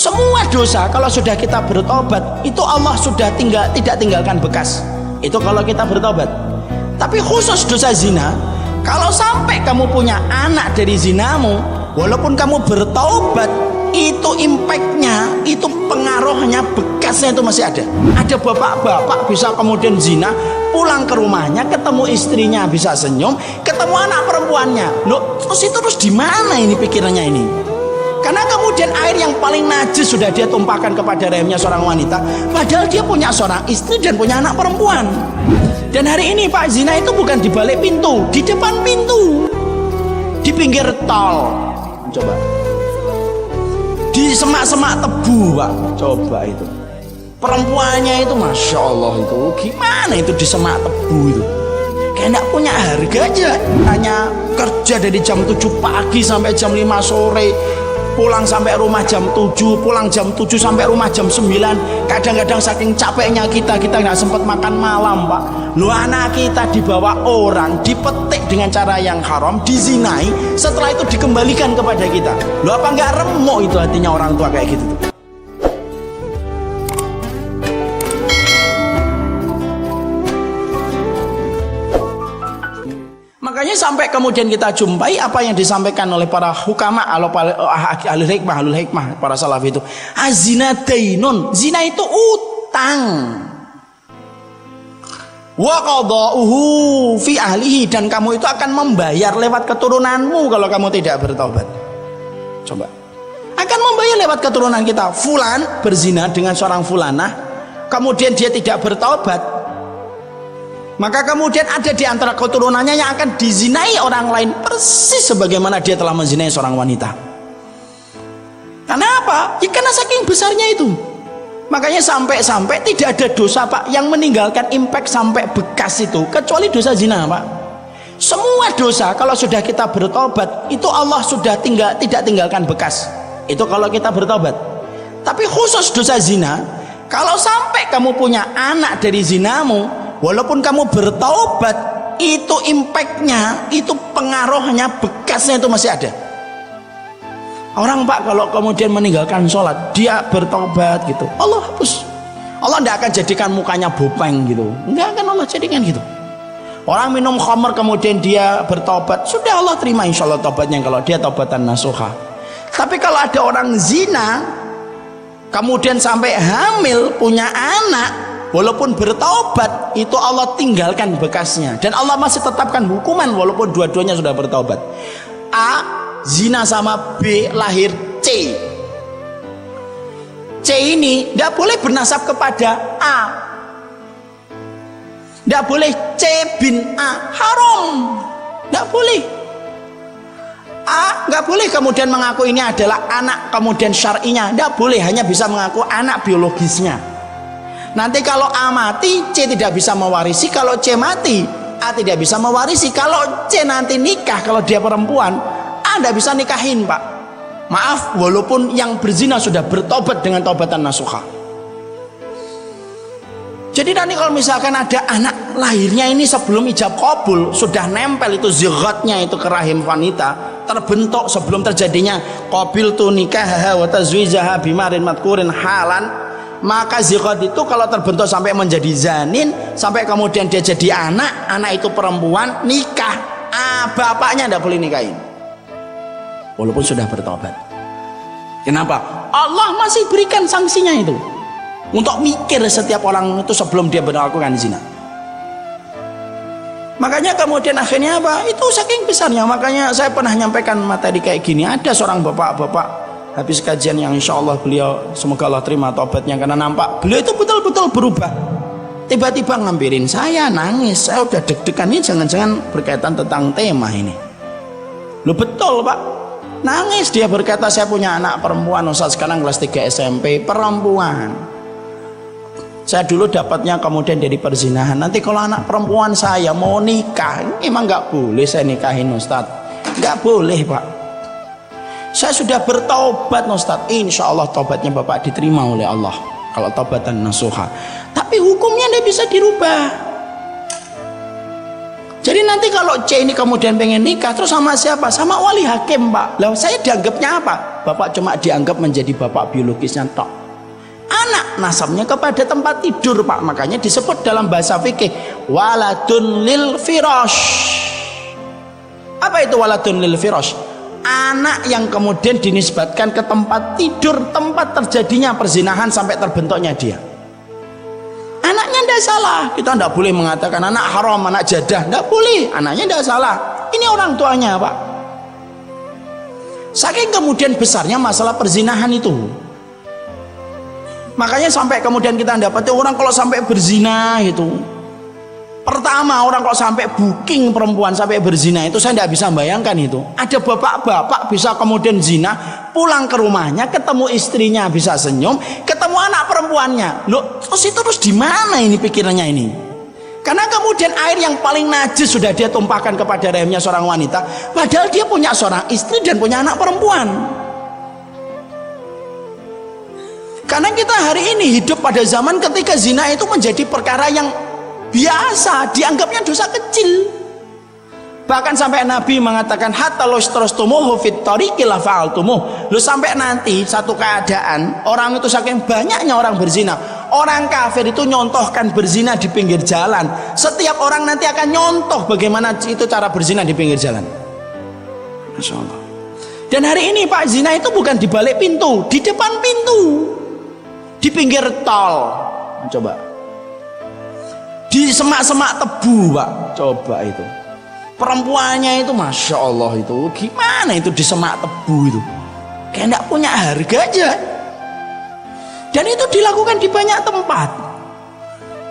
Semua dosa kalau sudah kita bertobat itu Allah sudah tidak tinggalkan bekas. Itu kalau kita bertobat. Tapi khusus dosa zina, kalau sampai kamu punya anak dari zinamu, walaupun kamu bertobat, itu impactnya, itu pengaruhnya, bekasnya itu masih ada. Ada bapak-bapak bisa kemudian zina, pulang ke rumahnya ketemu istrinya bisa senyum, ketemu anak perempuannya. Loh, terus di mana ini pikirannya ini? Karena kemudian air yang paling najis sudah dia tumpahkan kepada rahimnya seorang wanita, padahal dia punya seorang istri dan punya anak perempuan. Dan hari ini Pak, zina itu bukan di balik pintu, di depan pintu, di pinggir tol, coba, di semak-semak tebu Pak, coba itu. Perempuannya itu Masya Allah itu gimana itu di semak tebu itu, kayak gak punya harga aja. Hanya kerja dari jam 7 pagi sampai jam 5 sore, pulang sampai rumah jam 7, pulang jam 7 sampai rumah jam 9. Kadang-kadang saking capeknya kita nggak sempat makan malam Pak. Lu anak kita dibawa orang, dipetik dengan cara yang haram, dizinai, setelah itu dikembalikan kepada kita. Lu apa nggak remuk itu hatinya orang tua kayak gitu tuh? Makanya sampai kemudian kita jumpai apa yang disampaikan oleh para hukama, ahlul hikmah, para salaf itu, azina dainun, zina itu utang, wa qada'uhu fi ahlihi, dan kamu itu akan membayar lewat keturunanmu kalau kamu tidak bertobat. Coba, akan membayar lewat keturunan kita. Fulan berzina dengan seorang fulanah, kemudian dia tidak bertobat, maka kemudian ada di antara keturunannya yang akan dizinai orang lain persis sebagaimana dia telah menzinai seorang wanita. Karena apa? Ya karena saking besarnya itu. Makanya sampai tidak ada dosa Pak yang meninggalkan impact sampai bekas itu, kecuali dosa zina Pak. Semua dosa kalau sudah kita bertobat itu Allah sudah tidak tinggalkan bekas. Itu kalau kita bertobat. Tapi khusus dosa zina, kalau sampai kamu punya anak dari zinamu, walaupun kamu bertaubat, itu impactnya, itu pengaruhnya, bekasnya itu masih ada. Orang Pak kalau kemudian meninggalkan sholat, dia bertobat gitu, Allah hapus. Allah tidak akan jadikan mukanya bopeng gitu, tidak akan Allah jadikan gitu. Orang minum khamr kemudian dia bertobat, sudah Allah terima insya Allah tobatnya kalau dia tobatan nasuha. Tapi kalau ada orang zina kemudian sampai hamil, punya anak, walaupun bertaubat, itu Allah tinggalkan bekasnya, dan Allah masih tetapkan hukuman walaupun dua-duanya sudah bertaubat. A zina sama B lahir C. C ini tidak boleh bernasab kepada A, tidak boleh C bin A, haram, tidak boleh. A nggak boleh kemudian mengaku ini adalah anak kemudian syar'inya, tidak boleh, hanya bisa mengaku anak biologisnya. Nanti kalau A mati, C tidak bisa mewarisi. Kalau C mati, A tidak bisa mewarisi. Kalau C nanti nikah, kalau dia perempuan, A tidak bisa nikahin Pak. Maaf, walaupun yang berzina sudah bertobat dengan tobatan nasuha. Jadi nanti kalau misalkan ada anak lahirnya ini sebelum ijab qabul, sudah nempel itu zighatnya itu ke rahim wanita, terbentuk sebelum terjadinya qabil tu nikah wa tazwijaha bimarin madkurin halan, maka zighat itu kalau terbentuk sampai menjadi zanin, sampai kemudian dia jadi anak itu perempuan, nikah, bapaknya tidak boleh nikahin walaupun sudah bertobat. Kenapa? Allah masih berikan sanksinya itu untuk mikir setiap orang itu sebelum dia melakukan zina. Makanya kemudian akhirnya apa? Itu saking besarnya. Makanya saya pernah nyampaikan materi kayak gini. Ada seorang bapak-bapak habis kajian yang insya Allah beliau, semoga Allah terima tobatnya, karena nampak beliau itu betul-betul berubah. Tiba-tiba ngambilin saya, nangis. Saya udah deg-degan, ini jangan-jangan berkaitan tentang tema ini. Lu betul Pak, nangis. Dia berkata, saya punya anak perempuan Ustaz, sekarang kelas 3 SMP, perempuan. Saya dulu dapatnya kemudian dari perzinahan. Nanti kalau anak perempuan saya mau nikah, emang nggak boleh saya nikahin Ustaz? Nggak boleh Pak. Saya sudah bertaubat Ustaz, insya Allah taubatnya Bapak diterima oleh Allah kalau taubatan nasuha. Tapi hukumnya tidak bisa dirubah. Jadi nanti kalau C ini kemudian pengen nikah, terus sama siapa? Sama wali hakim, Pak. Lah saya dianggapnya apa? Bapak cuma dianggap menjadi bapak biologisnya tok. Anak nasabnya kepada tempat tidur, Pak. Makanya disebut dalam bahasa fikih waladun lil firash. Apa itu waladun lil firash? Anak yang kemudian dinisbatkan ke tempat tidur, tempat terjadinya perzinahan sampai terbentuknya dia. Anaknya tidak salah, kita tidak boleh mengatakan anak haram, anak jadah, tidak boleh. Anaknya tidak salah, ini orang tuanya, Pak. Saking kemudian besarnya masalah perzinahan itu, makanya sampai kemudian kita dapati orang kalau sampai berzina itu, pertama orang kok sampai booking perempuan sampai berzina itu saya tidak bisa bayangkan itu. Ada bapak-bapak bisa kemudian zina, pulang ke rumahnya ketemu istrinya bisa senyum, ketemu anak perempuannya. Loh, terus di mana ini pikirannya ini? Karena kemudian air yang paling najis sudah dia tumpahkan kepada rahimnya seorang wanita, padahal dia punya seorang istri dan punya anak perempuan. Karena kita hari ini hidup pada zaman ketika zina itu menjadi perkara yang biasa, dianggapnya dosa kecil. Bahkan sampai Nabi mengatakan hatta lostostumuhu fit tariqi la fa'altumuh. Lu sampai nanti satu keadaan orang itu saking banyaknya orang berzina, orang kafir itu nyontohkan berzina di pinggir jalan. Setiap orang nanti akan nyontoh bagaimana itu cara berzina di pinggir jalan. Masya Allah. Dan hari ini Pak, zina itu bukan di balik pintu, di depan pintu, di pinggir tol. Coba di semak-semak tebu, Pak. Coba itu perempuannya itu Masya Allah, itu gimana itu di semak tebu itu, kayak tidak punya harga aja. Dan itu dilakukan di banyak tempat.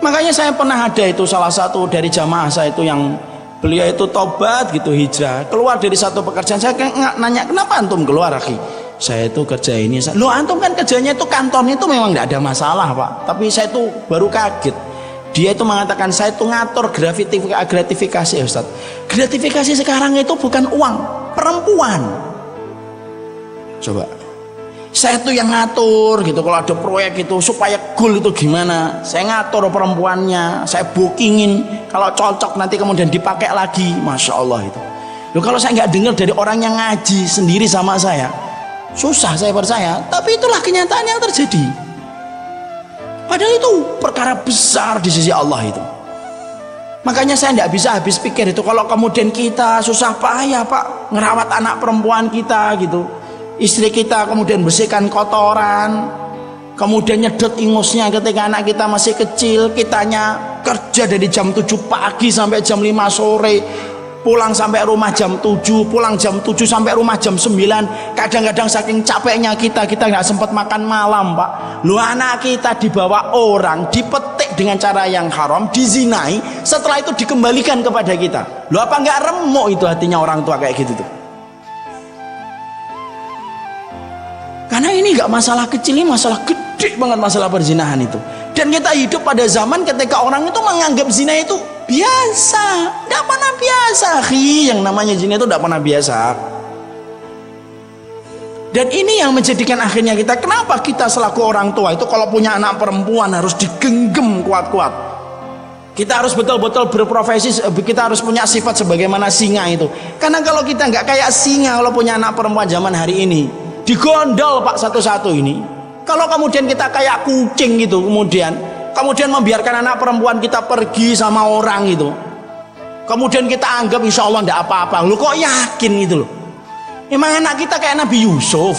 Makanya saya pernah ada itu salah satu dari jamaah saya itu yang beliau itu tobat gitu, hijrah, keluar dari satu pekerjaan. Saya nanya, kenapa antum keluar, akhi? Saya itu kerja ini. Loh, antum kan kerjanya itu kantornya itu memang tidak ada masalah, Pak, tapi saya itu baru kaget. Dia itu mengatakan saya itu ngatur gratifikasi, Ustaz. Gratifikasi sekarang itu bukan uang, perempuan. Coba, saya itu yang ngatur gitu. Kalau ada proyek itu supaya goal itu gimana, saya ngatur perempuannya, saya bookingin. Kalau cocok nanti kemudian dipakai lagi, Masya Allah itu. Loh, kalau saya nggak dengar dari orang yang ngaji sendiri sama saya, susah saya percaya. Tapi itulah kenyataan yang terjadi. Padahal itu perkara besar di sisi Allah itu. Makanya saya tidak bisa habis pikir itu kalau kemudian kita susah payah, Pak, ngerawat anak perempuan kita gitu, istri kita kemudian bersihkan kotoran, kemudian nyedot ingusnya ketika anak kita masih kecil, kitanya kerja dari jam 7 pagi sampai jam 5 sore, pulang sampai rumah jam 7, pulang jam 7 sampai rumah jam 9. Kadang-kadang saking capeknya kita nggak sempat makan malam, Pak. Lu, anak kita dibawa orang, dipetik dengan cara yang haram, dizinai, setelah itu dikembalikan kepada kita. Lu, apa nggak remuk itu hatinya orang tua kayak gitu tuh? Karena ini nggak masalah kecil, ini masalah gede banget, masalah perzinahan itu. Dan kita hidup pada zaman ketika orang itu menganggap zina itu biasa, tidak pernah biasa, yang namanya zina itu tidak pernah biasa. Dan ini yang menjadikan akhirnya kita, kenapa kita selaku orang tua itu kalau punya anak perempuan harus digenggam kuat-kuat. Kita harus betul-betul berprofesi, kita harus punya sifat sebagaimana singa itu. Karena kalau kita nggak kayak singa kalau punya anak perempuan zaman hari ini, digondol, Pak, satu-satu ini. Kalau kemudian kita kayak kucing gitu, kemudian membiarkan anak perempuan kita pergi sama orang itu, kemudian kita anggap insya Allah tidak apa-apa. Lu kok yakin gitu loh? Emang anak kita kayak Nabi Yusuf?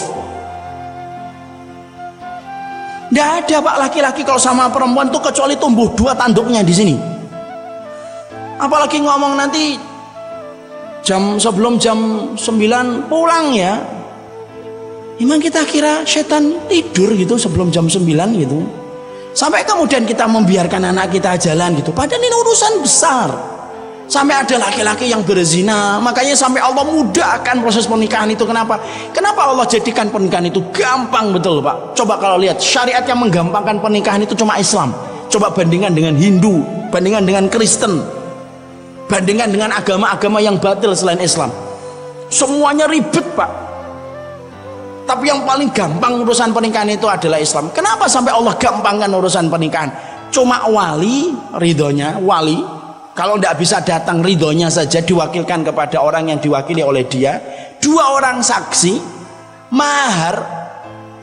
Tidak ada, Pak, laki-laki kalau sama perempuan tuh kecuali tumbuh 2 tanduknya di sini. Apalagi ngomong nanti sebelum jam 9 pulang ya. Emang kita kira setan tidur gitu sebelum jam 9 gitu? Sampai kemudian kita membiarkan anak kita jalan gitu, padahal ini urusan besar. Sampai ada laki-laki yang berzina, makanya sampai Allah mudahkan proses pernikahan itu. Kenapa? Kenapa Allah jadikan pernikahan itu gampang betul, Pak? Coba kalau lihat syariat yang menggampangkan pernikahan itu cuma Islam. Coba bandingkan dengan Hindu, bandingkan dengan Kristen, bandingkan dengan agama-agama yang batil selain Islam. Semuanya ribet, Pak. Tapi yang paling gampang urusan pernikahan itu adalah Islam. Kenapa sampai Allah gampangkan urusan pernikahan? Cuma wali ridhonya, wali Kalau tidak bisa datang, ridhonya saja diwakilkan kepada orang yang diwakili oleh dia. 2 orang saksi,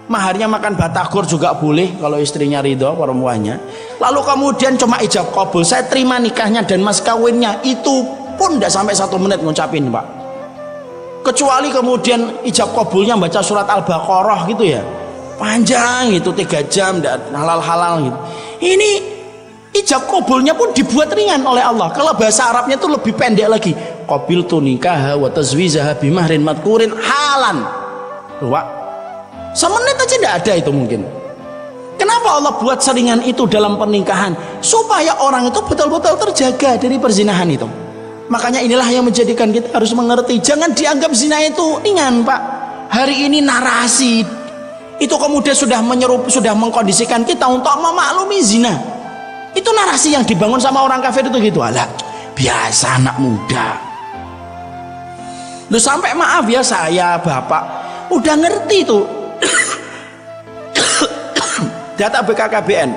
maharnya makan batagor juga boleh kalau istrinya ridho perempuannya. Lalu kemudian cuma ijab kabul, saya terima nikahnya dan mas kawinnya, itu pun tidak sampai 1 menit ngucapin Pak. Kecuali kemudian ijab kabulnya baca surat Al-Baqarah gitu ya, panjang itu 3 jam dan halal-halal gitu. Ini ijab kabulnya pun dibuat ringan oleh Allah. Kalau bahasa Arabnya itu lebih pendek lagi. Qabiltu nikaha wa tazwijaha bimahrin madkurin halan. Pak, semenit aja tidak ada itu mungkin. Kenapa Allah buat seringan itu dalam pernikahan? Supaya orang itu betul-betul terjaga dari perzinahan itu. Makanya inilah yang menjadikan kita harus mengerti. Jangan dianggap zina itu ringan Pak. Hari ini narasi itu kemudian sudah mengkondisikan kita untuk memaklumi zina. Itu narasi yang dibangun sama orang kafir itu gitu. Alah, biasa anak muda. Lu sampai maaf ya, saya bapak udah ngerti tuh. Data BKKBN,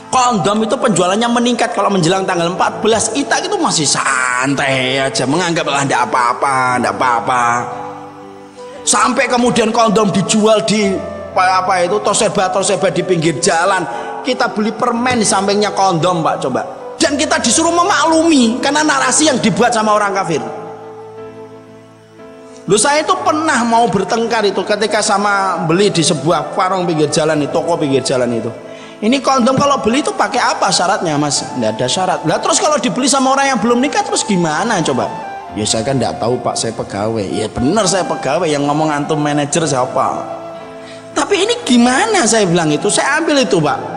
kondom itu penjualannya meningkat kalau menjelang tanggal 14. Kita itu masih santai aja, menganggap lah enggak apa-apa. Sampai kemudian kondom dijual di itu toserba di pinggir jalan. Kita beli permen di sampingnya kondom Pak, coba. Dan kita disuruh memaklumi karena narasi yang dibuat sama orang kafir. Lu saya itu pernah mau bertengkar itu ketika sama beli di sebuah warung pinggir jalan, di toko pinggir jalan itu. Ini kondom kalau beli itu pakai apa syaratnya Mas? Nggak ada syarat. Lah terus kalau dibeli sama orang yang belum nikah terus gimana coba? Ya saya kan nggak tahu Pak, saya pegawai. Ya benar saya pegawai, yang ngomong antum manajer siapa? Tapi ini gimana saya bilang itu? Saya ambil itu Pak.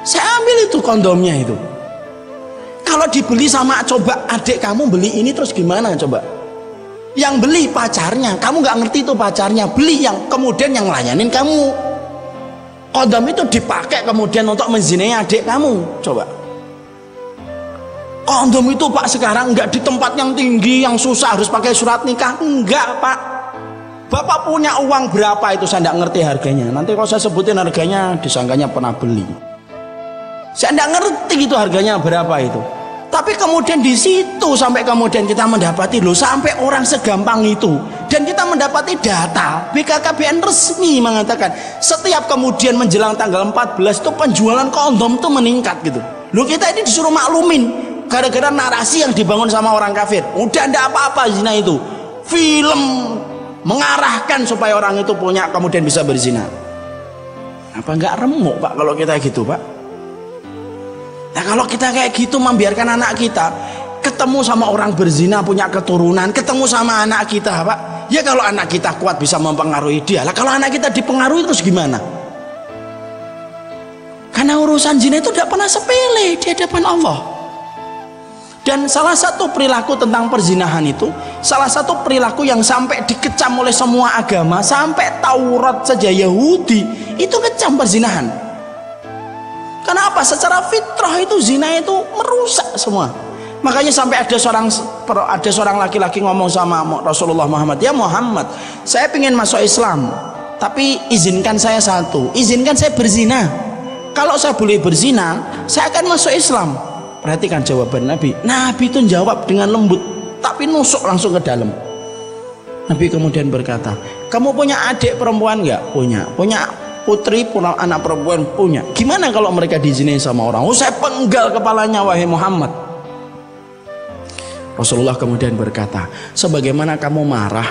Saya ambil itu kondomnya itu. Kalau dibeli sama coba adik kamu beli ini terus gimana coba? Yang beli pacarnya, kamu nggak ngerti itu pacarnya, beli yang kemudian yang layanin kamu. Kondom itu dipakai kemudian untuk menzinai adik kamu, coba. Kondom itu Pak sekarang nggak di tempat yang tinggi, yang susah harus pakai surat nikah, enggak Pak. Bapak punya uang berapa itu saya nggak ngerti harganya. Nanti kalau saya sebutin harganya disangkanya pernah beli. Saya nggak ngerti itu harganya berapa itu. Tapi kemudian di situ sampai kemudian kita mendapati loh, sampai orang segampang itu. Dan kita mendapati data BKKBN resmi mengatakan setiap kemudian menjelang tanggal 14 itu penjualan kondom itu meningkat gitu. Loh kita ini disuruh maklumin gara-gara narasi yang dibangun sama orang kafir. Udah ndak apa-apa zina itu. Film mengarahkan supaya orang itu punya kemudian bisa berzina. Apa nggak remuk Pak kalau kita gitu Pak? Nah kalau kita kayak gitu membiarkan anak kita ketemu sama orang berzina punya keturunan, ketemu sama anak kita Pak, ya kalau anak kita kuat bisa mempengaruhi dia lah. Kalau anak kita dipengaruhi terus gimana? Karena urusan zina itu tidak pernah sepele di hadapan Allah. Dan salah satu perilaku tentang perzinahan itu, salah satu perilaku yang sampai dikecam oleh semua agama, sampai Taurat saja Yahudi itu kecam perzinahan. Kenapa? Secara fitrah itu zina itu merusak semua. Makanya sampai ada seorang laki-laki ngomong sama Rasulullah Muhammad, ya Muhammad, saya ingin masuk Islam, tapi izinkan saya satu, izinkan saya berzina. Kalau saya boleh berzina, saya akan masuk Islam. Perhatikan jawaban Nabi. Nabi itu jawab dengan lembut, tapi nusuk langsung ke dalam. Nabi kemudian berkata, kamu punya adik perempuan nggak? Punya. Punya putri, punya anak perempuan? Punya. Gimana kalau mereka dizinai sama orang? Oh, saya penggal kepalanya wahai Muhammad. Rasulullah kemudian berkata, sebagaimana kamu marah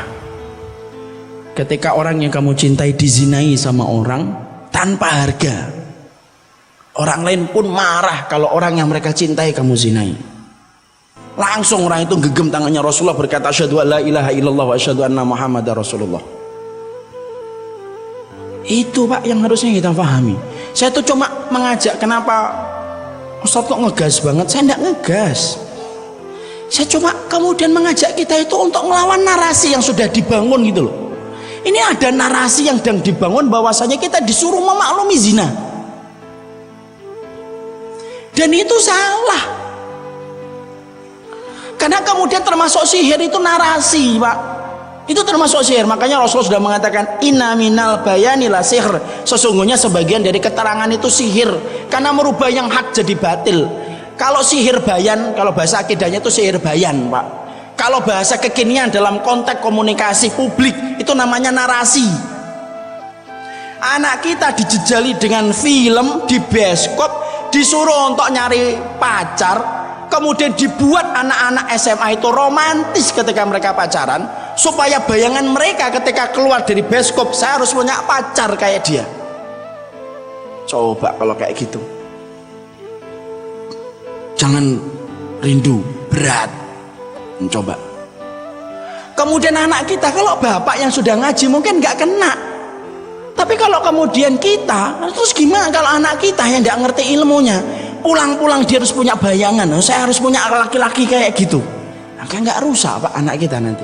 ketika orang yang kamu cintai dizinai sama orang tanpa harga, orang lain pun marah kalau orang yang mereka cintai kamu zinai. Langsung orang itu genggam tangannya Rasulullah berkata, asyhadu an la ilaha illallah wa asyhadu anna Muhammadar Rasulullah. Itu Pak yang harusnya kita pahami. Saya tuh cuma mengajak, kenapa Ustaz kok ngegas banget? Saya enggak ngegas. Saya cuma kemudian mengajak kita itu untuk melawan narasi yang sudah dibangun gitu loh. Ini ada narasi yang sedang dibangun bahwasanya kita disuruh memaklumi zina. Dan itu salah. Karena kemudian termasuk sihir itu narasi Pak. Itu termasuk sihir. Makanya Rasulullah sudah mengatakan inna minal bayani la sihr. Sesungguhnya sebagian dari keterangan itu sihir. Karena merubah yang hak jadi batil. Kalau sihir bayan, kalau bahasa akidahnya itu sihir bayan, Pak. Kalau bahasa kekinian dalam konteks komunikasi publik itu namanya narasi. Anak kita dijejali dengan film di bioskop, disuruh untuk nyari pacar, kemudian dibuat anak-anak SMA itu romantis ketika mereka pacaran, supaya bayangan mereka ketika keluar dari bioskop, saya harus punya pacar kayak dia. Coba kalau kayak gitu, jangan rindu, berat. Coba. Kemudian anak kita, kalau bapak yang sudah ngaji mungkin nggak kena, tapi kalau kemudian kita, terus gimana kalau anak kita yang nggak ngerti ilmunya, pulang-pulang dia harus punya bayangan, saya harus punya laki-laki kayak gitu, nggak rusak Pak anak kita nanti.